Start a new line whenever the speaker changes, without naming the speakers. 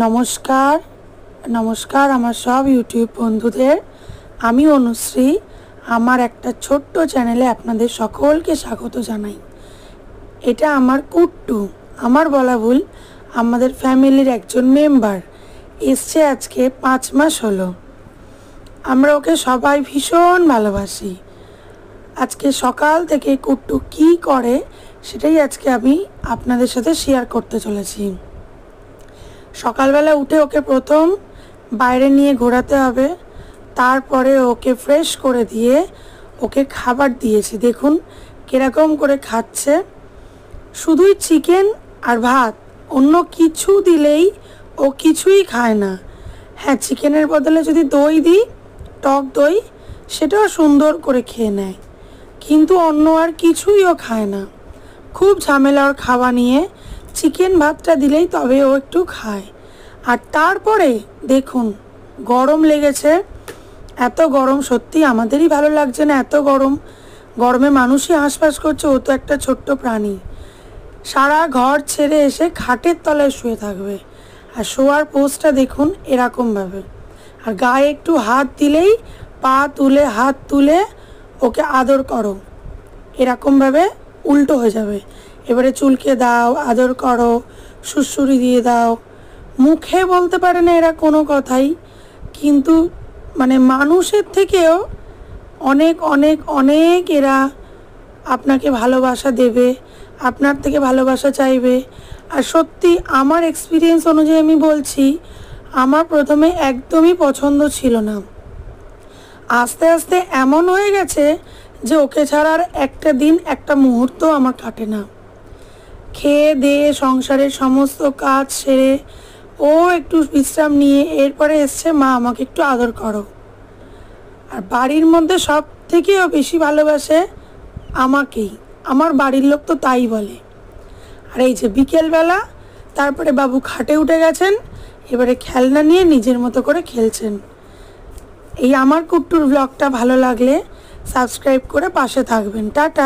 নমস্কার নমস্কার আমার সব ইউটিউব বন্ধুদের। আমি অনুশ্রী, আমার একটা ছোট্ট চ্যানেলে আপনাদের সকলকে স্বাগত জানাই। এটা আমার কুট্টু, আমার বলা ভুল, আমাদের ফ্যামিলির একজন মেম্বার এসছে। আজকে 5 মাস হলো। আমরা ওকে সবাই ভীষণ ভালোবাসি। আজকে সকাল থেকে কুট্টু কী করে সেটাই আজকে আমি আপনাদের সাথে শেয়ার করতে চলেছি। সকালবেলা উঠে ওকে প্রথম বাইরে নিয়ে ঘোরাতে হবে, তারপরে ওকে ফ্রেশ করে দিয়ে ওকে খাবার দিয়েছি। দেখুন কীরকম করে খাচ্ছে, শুধুই চিকেন আর ভাত, অন্য কিছু দিলেই ও কিছুই খায় না। হ্যাঁ, চিকেনের বদলে যদি দই দিই, টক দই, সেটাও সুন্দর করে খেয়ে নেয়, কিন্তু অন্য আর কিছুই ও খায় না। খুব ঝামেলা ওর খাওয়া নিয়ে। চিকেন ভাতটা দিলেই তবে ও একটু খায়। আর তারপরে দেখুন গরম লেগেছে, এত গরম, সত্যি আমাদেরই ভালো লাগছে না। এত গরমে মানুষই হাঁসফাঁস করছে, ও তো একটা ছোট্ট প্রাণী। সারা ঘর ছেড়ে এসে খাটের তলায় শুয়ে থাকবে। আর শোয়ার পোজটা দেখুন এরকমভাবে। আর গায়ে একটু হাত দিলেই পা তুলে হাত তুলে ওকে আদর করো, এরকমভাবে উল্টো হয়ে যাবে। এবারে চুলকে দাও, আদর করো, সুড়সুড়ি দিয়ে দাও। মুখে বলতে পারে না এরা কোনো কথাই, কিন্তু মানে মানুষের থেকেও অনেক অনেক অনেক এরা আপনাকে ভালোবাসা দেবে, আপনার থেকে ভালোবাসা চাইবে। আর সত্যি আমার এক্সপিরিয়েন্স অনুযায়ী আমি বলছি, আমার প্রথমে একদমই পছন্দ ছিল না। আস্তে আস্তে এমন হয়ে গেছে যে ওকে ছাড়া আর একটা দিন, একটা মুহূর্ত আমার কাটে না। খেয়ে দিয়ে সংসারের সমস্ত কাজ সেরে ও একটু বিশ্রাম নিয়ে এরপরে এসছে, মা আমাকে একটু আদর করো। আর বাড়ির মধ্যে সব থেকেও বেশি ভালোবাসে আমাকেই, আমার বাড়ির লোক তো তাই বলে। আর এই যে বিকেলবেলা তারপরে বাবু খাটে উঠে গেছেন, এবারে খেলনা নিয়ে নিজের মতো করে খেলছেন। এই আমার কুট্টুর ব্লগটা ভালো লাগলে সাবস্ক্রাইব করে পাশে থাকবেন। টাটা।